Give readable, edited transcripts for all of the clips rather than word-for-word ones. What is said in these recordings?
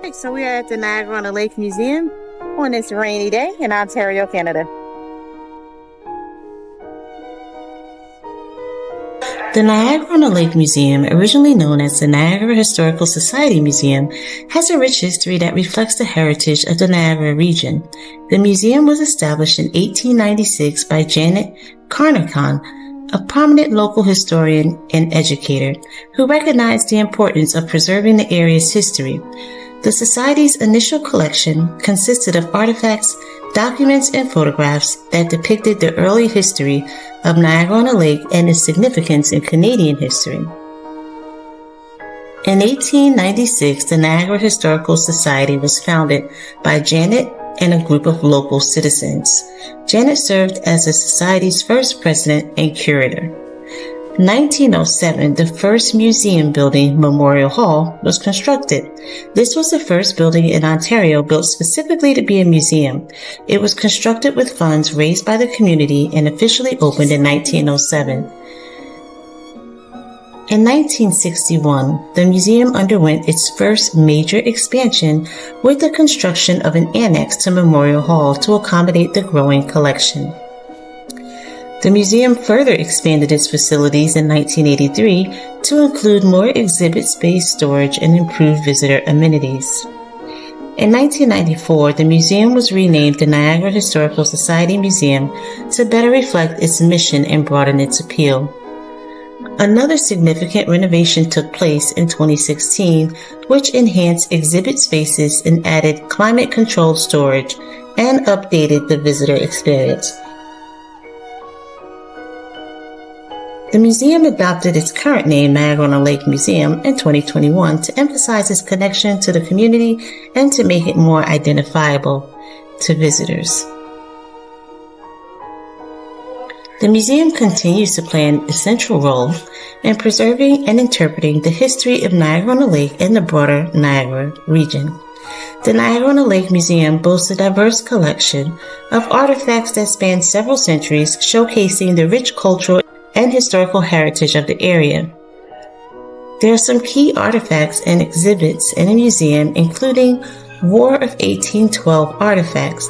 So we are at the Niagara-On-The-Lake Museum on this rainy day in Ontario, Canada. The Niagara-On-The-Lake Museum, originally known as the Niagara Historical Society Museum, has a rich history that reflects the heritage of the Niagara region. The museum was established in 1896 by Janet Carnicon, a prominent local historian and educator who recognized the importance of preserving the area's history. The Society's initial collection consisted of artifacts, documents, and photographs that depicted the early history of Niagara-on-the-Lake and its significance in Canadian history. In 1896, the Niagara Historical Society was founded by Janet and a group of local citizens. Janet served as the Society's first president and curator. In 1907, the first museum building, Memorial Hall, was constructed. This was the first building in Ontario built specifically to be a museum. It was constructed with funds raised by the community and officially opened in 1907. In 1961, the museum underwent its first major expansion with the construction of an annex to Memorial Hall to accommodate the growing collection. The museum further expanded its facilities in 1983 to include more exhibit space, storage, and improved visitor amenities. In 1994, the museum was renamed the Niagara Historical Society Museum to better reflect its mission and broaden its appeal. Another significant renovation took place in 2016, which enhanced exhibit spaces and added climate-controlled storage and updated the visitor experience. The museum adopted its current name, Niagara-on-the-Lake Museum, in 2021 to emphasize its connection to the community and to make it more identifiable to visitors. The museum continues to play an essential role in preserving and interpreting the history of Niagara-on-the-Lake and the broader Niagara region. The Niagara-on-the-Lake Museum boasts a diverse collection of artifacts that span several centuries, showcasing the rich cultural and historical heritage of the area. There are some key artifacts and exhibits in the museum, including War of 1812 artifacts.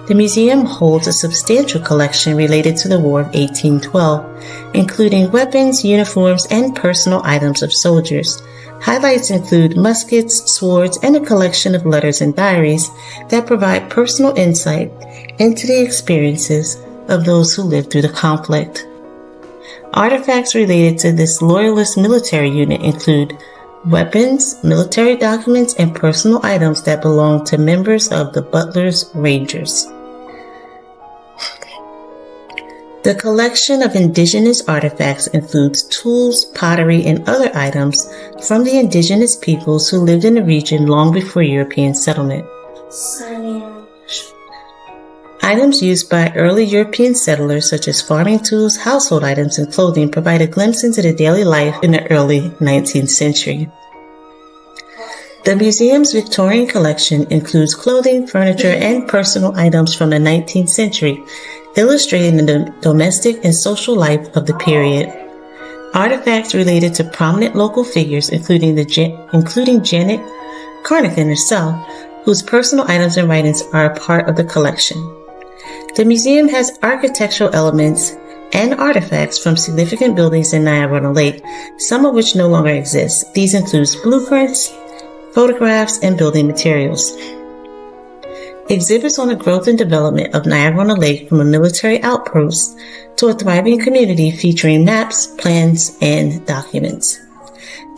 The museum holds a substantial collection related to the War of 1812, including weapons, uniforms, and personal items of soldiers. Highlights include muskets, swords, and a collection of letters and diaries that provide personal insight into the experiences of those who lived through the conflict. Artifacts related to this loyalist military unit include weapons, military documents, and personal items that belong to members of the Butler's Rangers. The collection of indigenous artifacts includes tools, pottery, and other items from the indigenous peoples who lived in the region long before European settlement. Items used by early European settlers, such as farming tools, household items, and clothing, provide a glimpse into the daily life in the early 19th century. The museum's Victorian collection includes clothing, furniture, and personal items from the 19th century, illustrating the domestic and social life of the period. Artifacts related to prominent local figures, including Janet Carnicon herself, whose personal items and writings are a part of the collection. The museum has architectural elements and artifacts from significant buildings in Niagara-on-the-Lake, some of which no longer exist. These include blueprints, photographs, and building materials. Exhibits on the growth and development of Niagara-on-the-Lake, from a military outpost to a thriving community, featuring maps, plans, and documents.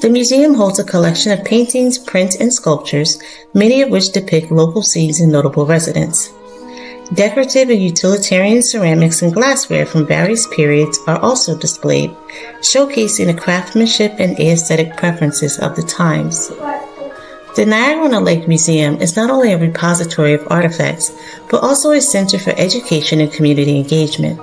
The museum holds a collection of paintings, prints, and sculptures, many of which depict local scenes and notable residents. Decorative and utilitarian ceramics and glassware from various periods are also displayed, showcasing the craftsmanship and aesthetic preferences of the times. The Niagara-on-the-Lake Museum is not only a repository of artifacts, but also a center for education and community engagement.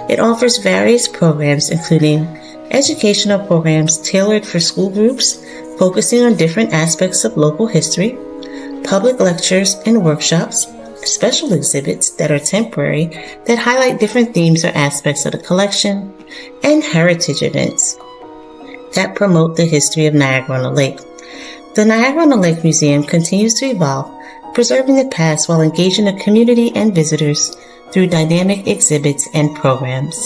It offers various programs, including educational programs tailored for school groups, focusing on different aspects of local history, public lectures and workshops, special exhibits that are temporary that highlight different themes or aspects of the collection, and heritage events that promote the history of Niagara-on-the-Lake. The Niagara-On-The-Lake Museum continues to evolve, preserving the past while engaging the community and visitors through dynamic exhibits and programs.